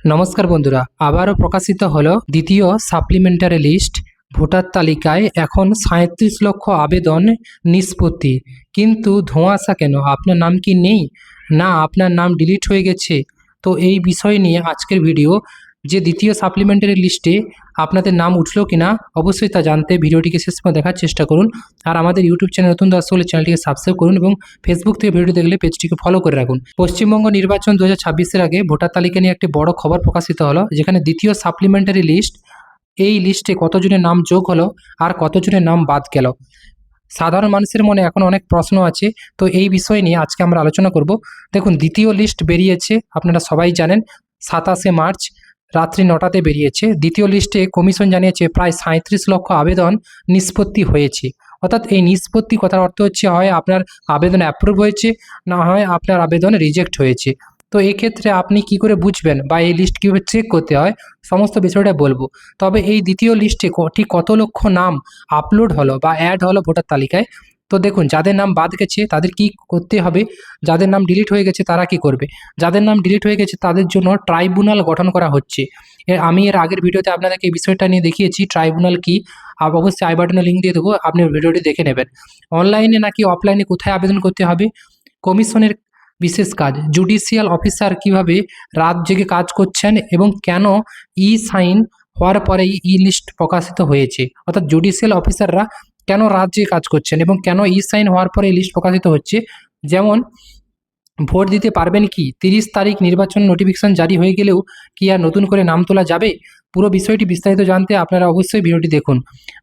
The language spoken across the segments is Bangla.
নমস্কার বন্ধুরা, আবারও প্রকাশিত হলো দ্বিতীয় সাপ্লিমেন্টারি লিস্ট। ভোটার তালিকায় এখন ৩৭ লক্ষ আবেদন নিষ্পত্তি, কিন্তু ধোঁয়াশা কেন? আপনার নাম কি নেই, না আপনার নাম ডিলিট হয়ে গেছে? তো এই বিষয় নিয়ে আজকের ভিডিও, যে দ্বিতীয় সাপ্লিমেন্টারি লিস্টে আপনাদের নাম উঠলো কিনা অবশ্যই তা জানতে ভিডিওটিকে শেষ পর্যন্ত দেখার চেষ্টা করুন। আর আমাদের ইউটিউব চ্যানেল নতুন দর্শক হলে চ্যানেলটিকে সাবস্ক্রাইব করুন এবং ফেসবুক থেকে ভিডিও দেখলে পেজটিকে ফলো করে রাখুন। পশ্চিমবঙ্গ নির্বাচন 2026-এর আগে ভোটার তালিকা নিয়ে একটি বড় খবর প্রকাশিত হলো, যেখানে দ্বিতীয় সাপ্লিমেন্টারি লিস্ট, এই লিস্টে কতজনের নাম যোগ হলো আর কতজনের নাম বাদ গেল। সাধারণ মানুষের মনে এখন অনেক প্রশ্ন আছে, তো এই বিষয় নিয়ে আজকে আমরা আলোচনা করব। দেখুন, দ্বিতীয় লিস্ট বেরিয়েছে, আপনারা সবাই জানেন 27শে মার্চ রাত্রি 9টাতে বেরিয়েছে। দ্বিতীয় লিস্টে কমিশন জানিয়েছে প্রায় 37 লক্ষ আবেদন নিষ্পত্তি হয়েছে। অর্থাৎ এই নিষ্পত্তি কথার অর্থ হচ্ছে হয় আপনার আবেদন অ্যাপ্রুভ হয়েছে, না হয় আপনার আবেদন রিজেক্ট হয়েছে। তো এক্ষেত্রে আপনি কি করে বুঝবেন বা এই লিস্ট কীভাবে চেক করতে হয়, সমস্ত বিষয়টা বলবো। তবে এই দ্বিতীয় লিস্টে ঠিক কত লক্ষ নাম আপলোড হলো বা অ্যাড হলো ভোটার তালিকায়, তো দেখুন, যাদের নাম বাদ গেছে তাদের কি করতে হবে, যাদের নাম ডিলিট হয়ে গেছে তারা কি করবে। যাদের নাম ডিলিট হয়ে গেছে তাদের জন্য ট্রাইব্যুনাল গঠন করা হচ্ছে। আমি এর আগের ভিডিওতে আপনাদেরকে এই বিষয়টা নিয়ে দেখিয়েছি ট্রাইব্যুনাল কি। অবশ্যই আই বাটনে লিঙ্ক দিয়ে দেবো, আপনি ভিডিওটি দেখে নেবেন। অনলাইনে নাকি অফলাইনে কোথায় আবেদন করতে হবে? কমিশনের বিশেষ কাজ, জুডিশিয়াল অফিসার কিভাবে রাত জেগে কাজ করছেন এবং কেন সাইন হওয়ার পরেই লিস্ট প্রকাশিত হয়েছে। অর্থাৎ জুডিশিয়াল অফিসাররা কেন রাত জেগে কাজ করছেন এবং কেন সাইন হওয়ার পরে এই লিস্ট প্রকাশিত হচ্ছে। যেমন, ভোট দিতে পারবেন কি? 30 তারিখ নির্বাচন নোটিফিকেশন জারি হয়ে গেলেও কি আর নতুন করে নাম তোলা যাবে? পুরো বিষয়টি বিস্তারিত জানতে আপনারা অবশ্যই ভিডিওটি দেখুন।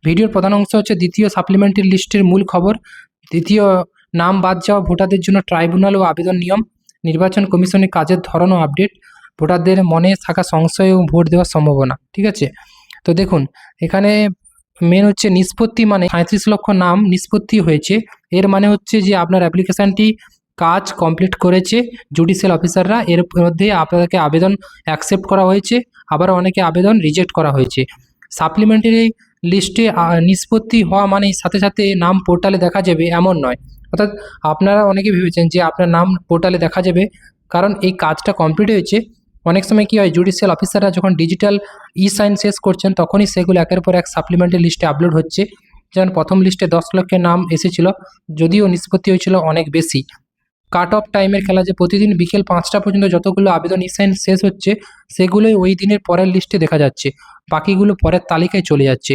ভিডিওর প্রধান অংশ হচ্ছে দ্বিতীয় সাপ্লিমেন্টারি লিস্টের মূল খবর, দ্বিতীয় নাম বাদ যাওয়া ভোটারদের জন্য ট্রাইব্যুনাল ও আবেদন নিয়ম, নির্বাচন কমিশনের কাজের ধরন ও আপডেট, ভোটারদের মনে থাকা সংশয় এবং ভোট দেওয়ার সম্ভাবনা। ঠিক আছে, তো দেখুন, এখানে মেন হচ্ছে নিষ্পত্তি, মানে 37 লক্ষ নাম নিষ্পত্তি হয়েছে। এর মানে হচ্ছে যে আপনার অ্যাপ্লিকেশানটি কাজ কমপ্লিট করেছে জুডিশিয়াল অফিসাররা, এর মধ্যে আপনাদেরকে আবেদন অ্যাকসেপ্ট করা হয়েছে, আবার অনেকে আবেদন রিজেক্ট করা হয়েছে। সাপ্লিমেন্টারি লিস্টে নিষ্পত্তি হওয়া মানে সাথে সাথে নাম পোর্টালে দেখা যাবে এমন নয়। অর্থাৎ আপনারা অনেকে ভেবেছেন যে আপনার নাম পোর্টালে দেখা যাবে, কারণ এই কাজটা কমপ্লিট হয়েছে। অনেক সময় কী হয়, জুডিশিয়াল অফিসাররা যখন ডিজিটাল সাইন শেষ করছেন তখনই সেগুলো একের পর এক সাপ্লিমেন্টারি লিস্টে আপলোড হচ্ছে। যেমন প্রথম লিস্টে 10 লক্ষের নাম এসেছিল, যদিও নিষ্পত্তি হয়েছিল অনেক বেশি। কাট অফ টাইমের খেলা, যে প্রতিদিন বিকেল 5টা পর্যন্ত যতগুলো আবেদন সাইন শেষ হচ্ছে সেগুলোই ওই দিনের পরের লিস্টে দেখা যাচ্ছে, বাকিগুলো পরের তালিকায় চলে যাচ্ছে।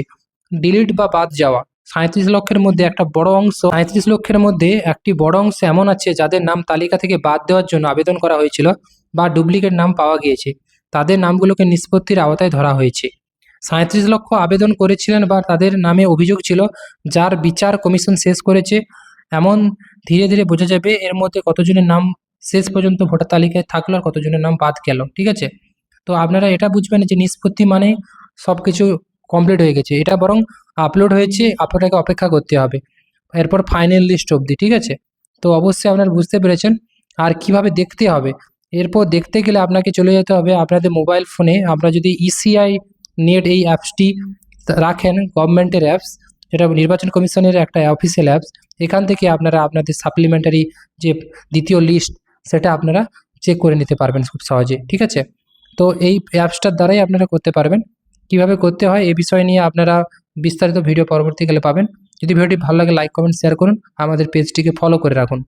ডিলিট বা বাদ যাওয়া, 37 লক্ষের মধ্যে একটা বড় অংশ, 37 লক্ষের মধ্যে একটি বড় অংশ এমন আছে যাদের নাম তালিকা থেকে বাদ দেওয়ার জন্য আবেদন করা হয়েছিল বা ডুপ্লিকেট নাম পাওয়া গিয়েছে, তাদের নামগুলোকে নিষ্পত্তির আওতায় ধরা হয়েছে। 37 লক্ষ আবেদন করেছিলেন বা তাদের নামে অভিযোগ ছিল, যার বিচার কমিশন শেষ করেছে। এমন ধীরে ধীরে বোঝা যাবে এর মধ্যে কতজনের নাম শেষ পর্যন্ত ভোটার তালিকায় থাকলো আর কতজনের নাম বাদ গেল। ঠিক আছে, তো আপনারা এটা বুঝবেন যে নিষ্পত্তি মানে সব কিছু কমপ্লিট হয়ে গেছে, এটা বরং আপলোড হয়েছে, আপনাকে অপেক্ষা করতে হবে এরপর ফাইনাল লিস্ট অবধি। ঠিক আছে, তো অবশ্যই আপনারা বুঝতে পেরেছেন। আর কিভাবে দেখতে হবে, এরপর দেখতে গেলে আপনাকে চলে যেতে হবে আপনাদের মোবাইল ফোনে। আপনারা যদি ইসিআই নেট এই অ্যাপসটি রাখেন, গভর্নমেন্টের অ্যাপস, যেটা নির্বাচন কমিশনের একটা অফিসিয়াল অ্যাপস, এখান থেকে আপনারা আপনাদের সাপ্লিমেন্টারি যে দ্বিতীয় লিস্ট সেটা আপনারা চেক করে নিতে পারবেন খুব সহজে। ঠিক আছে, তো এই অ্যাপসটার দ্বারাই আপনারা করতে পারবেন। কিভাবে করতে হয় এই বিষয় নিয়ে আপনারা বিস্তারিত ভিডিও পরবর্তীকালে পাবেন। যদি ভিডিওটি ভালো লাগে লাইক কমেন্ট শেয়ার করুন, আমাদের পেজটিকে ফলো করে রাখুন।